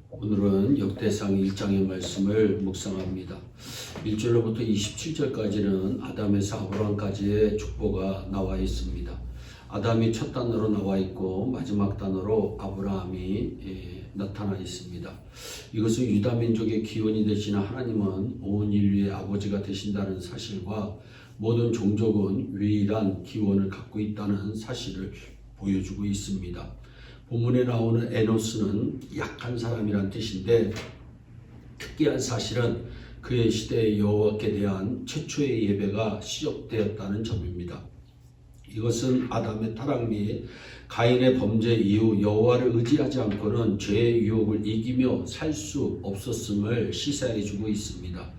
오늘은 역대상 1장의 말씀을 묵상합니다. 1절로부터 27절까지는 아담에서 아브라함까지의 축보가 나와 있습니다. 아담이 첫 단어로 나와 있고 마지막 단어로 아브라함이 나타나 있습니다. 이것은 유다민족의 기원이 되시는 하나님은 온 인류의 아버지가 되신다는 사실과 모든 종족은 유일한 기원을 갖고 있다는 사실을 보여주고 있습니다. 본문에 나오는 에노스는 약한 사람이란 뜻인데 특이한 사실은 그의 시대의 여호와께 대한 최초의 예배가 시작되었다는 점입니다. 이것은 아담의 타락 및 가인의 범죄 이후 여호와를 의지하지 않고는 죄의 유혹을 이기며 살 수 없었음을 시사해 주고 있습니다.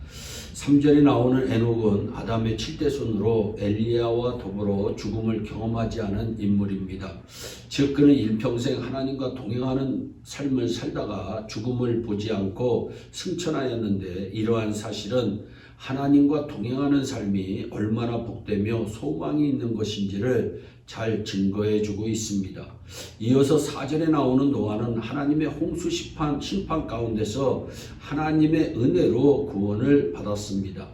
3절에 나오는 에녹은 아담의 7대손으로 엘리야와 더불어 죽음을 경험하지 않은 인물입니다. 즉 그는 일평생 하나님과 동행하는 삶을 살다가 죽음을 보지 않고 승천하였는데, 이러한 사실은 하나님과 동행하는 삶이 얼마나 복되며 소망이 있는 것인지를 잘 증거해 주고 있습니다. 이어서 4절에 나오는 노아는 하나님의 홍수 심판 가운데서 하나님의 은혜로 구원을 받았습니다.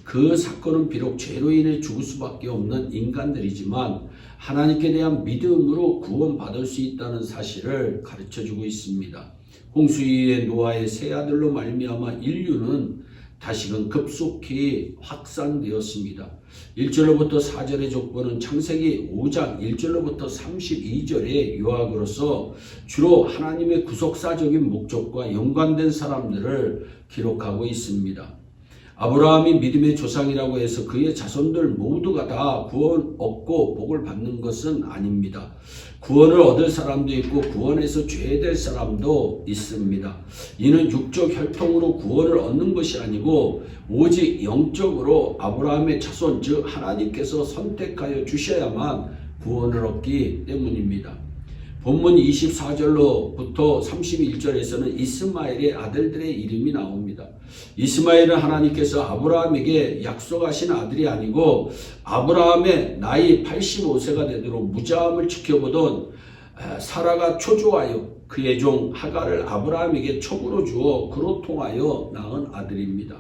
그 사건은 비록 죄로 인해 죽을 수밖에 없는 인간들이지만 하나님께 대한 믿음으로 구원받을 수 있다는 사실을 가르쳐 주고 있습니다. 홍수 이후에 노아의 세 아들로 말미암아 인류는 다시금 급속히 확산되었습니다. 1절로부터 4절의 족보는 창세기 5장 1절로부터 32절의 요약으로서 주로 하나님의 구속사적인 목적과 연관된 사람들을 기록하고 있습니다. 아브라함이 믿음의 조상이라고 해서 그의 자손들 모두가 다 구원 얻고 복을 받는 것은 아닙니다. 구원을 얻을 사람도 있고 구원에서 죄될 사람도 있습니다. 이는 육적 혈통으로 구원을 얻는 것이 아니고 오직 영적으로 아브라함의 자손, 즉 하나님께서 선택하여 주셔야만 구원을 얻기 때문입니다. 본문 24절로부터 31절에서는 이스마엘의 아들들의 이름이 나옵니다. 이스마엘은 하나님께서 아브라함에게 약속하신 아들이 아니고 아브라함의 나이 85세가 되도록 무자함을 지켜보던 사라가 초조하여 그의 종 하갈을 아브라함에게 촉으로 주어 그로 통하여 낳은 아들입니다.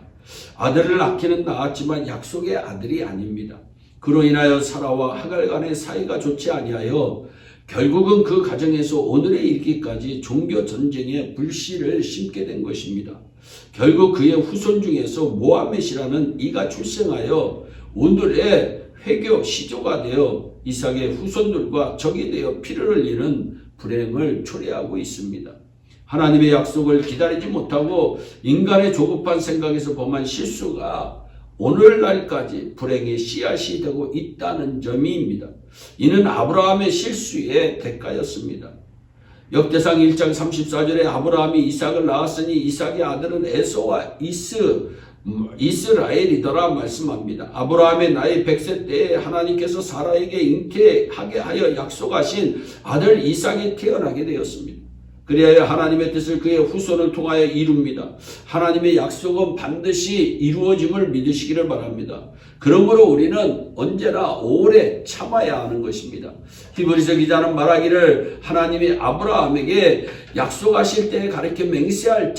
아들을 낳기는 낳았지만 약속의 아들이 아닙니다. 그로 인하여 사라와 하갈 간의 사이가 좋지 아니하여 결국은 그 가정에서 오늘에 이르기까지 종교 전쟁의 불씨를 심게 된 것입니다. 결국 그의 후손 중에서 모하멧이라는 이가 출생하여 오늘의 회교 시조가 되어 이삭의 후손들과 적이 되어 피를 흘리는 불행을 초래하고 있습니다. 하나님의 약속을 기다리지 못하고 인간의 조급한 생각에서 범한 실수가 오늘날까지 불행의 씨앗이 되고 있다는 점입니다. 이는 아브라함의 실수의 대가였습니다. 역대상 1장 34절에 아브라함이 이삭을 낳았으니 이삭의 아들은 에서와 이스라엘이더라 말씀합니다. 아브라함의 나이 100세 때에 하나님께서 사라에게 잉태하게 하여 약속하신 아들 이삭이 태어나게 되었습니다. 그리하여 하나님의 뜻을 그의 후손을 통하여 이룹니다. 하나님의 약속은 반드시 이루어짐을 믿으시기를 바랍니다. 그러므로 우리는 언제나 오래 참아야 하는 것입니다. 히브리서 기자는 말하기를 하나님이 아브라함에게 약속하실 때에 가르쳐 맹세할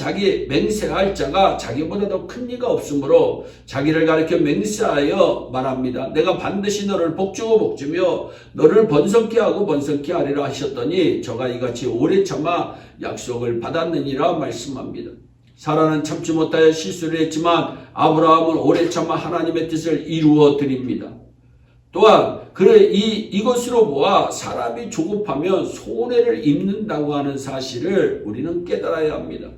자가 자기보다 더 큰 이가 없으므로 자기를 가르쳐 맹세하여 말합니다. 내가 반드시 너를 복주고 복주며 너를 번성케 하고 번성케 하리라 하셨더니 저가 이같이 오래 참아 약속을 받았느니라 말씀합니다. 사라는 참지 못하여 실수를 했지만 아브라함은 오래 참아 하나님의 뜻을 이루어 드립니다. 또한 이것으로 보아 사람이 조급하면 손해를 입는다고 하는 사실을 우리는 깨달아야 합니다.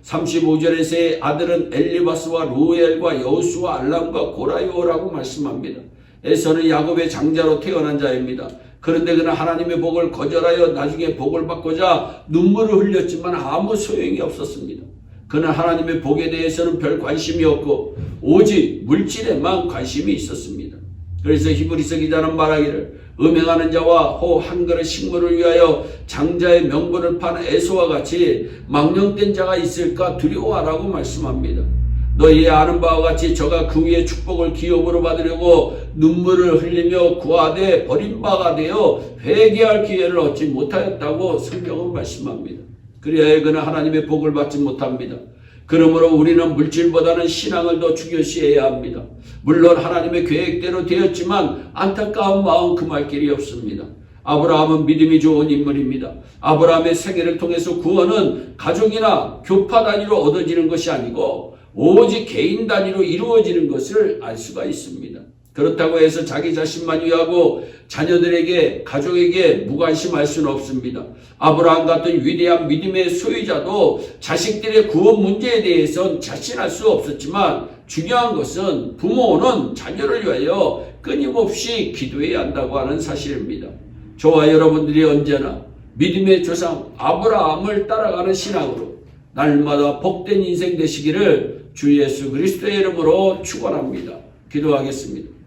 35절에서의 아들은 엘리바스와 루엘과 여우수와 알람과 고라요라고 말씀합니다. 에서는 야곱의 장자로 태어난 자입니다. 그런데 그는 하나님의 복을 거절하여 나중에 복을 받고자 눈물을 흘렸지만 아무 소용이 없었습니다. 그는 하나님의 복에 대해서는 별 관심이 없고 오직 물질에만 관심이 있었습니다. 그래서 히브리서 기자는 말하기를 음행하는 자와 호 한 그릇 식물을 위하여 장자의 명분을 판 에서와 같이 망령된 자가 있을까 두려워하라고 말씀합니다. 너희 아는 바와 같이 저가 그 위에 축복을 기업으로 받으려고 눈물을 흘리며 구하되 버린 바가 되어 회개할 기회를 얻지 못하였다고 성경은 말씀합니다. 그리하여 그는 하나님의 복을 받지 못합니다. 그러므로 우리는 물질보다는 신앙을 더 중요시해야 합니다. 물론 하나님의 계획대로 되었지만 안타까운 마음 금할 길이 없습니다. 아브라함은 믿음이 좋은 인물입니다. 아브라함의 생애를 통해서 구원은 가족이나 교파 단위로 얻어지는 것이 아니고 오직 개인 단위로 이루어지는 것을 알 수가 있습니다. 그렇다고 해서 자기 자신만 위하고 자녀들에게, 가족에게 무관심할 수는 없습니다. 아브라함 같은 위대한 믿음의 소유자도 자식들의 구원 문제에 대해서는 자신할 수 없었지만 중요한 것은 부모는 자녀를 위하여 끊임없이 기도해야 한다고 하는 사실입니다. 저와 여러분들이 언제나 믿음의 조상 아브라함을 따라가는 신앙으로 날마다 복된 인생 되시기를 주 예수 그리스도의 이름으로 축원합니다. 기도하겠습니다.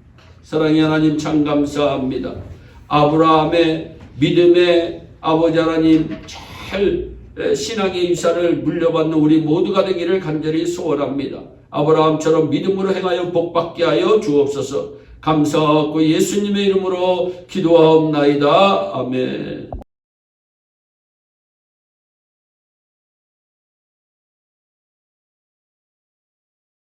사랑의 하나님 참 감사합니다. 아브라함의 믿음의 아버지 하나님 잘 신앙의 유산을 물려받는 우리 모두가 되기를 간절히 소원합니다. 아브라함처럼 믿음으로 행하여 복받게 하여 주옵소서. 감사하고 예수님의 이름으로 기도하옵나이다. 아멘.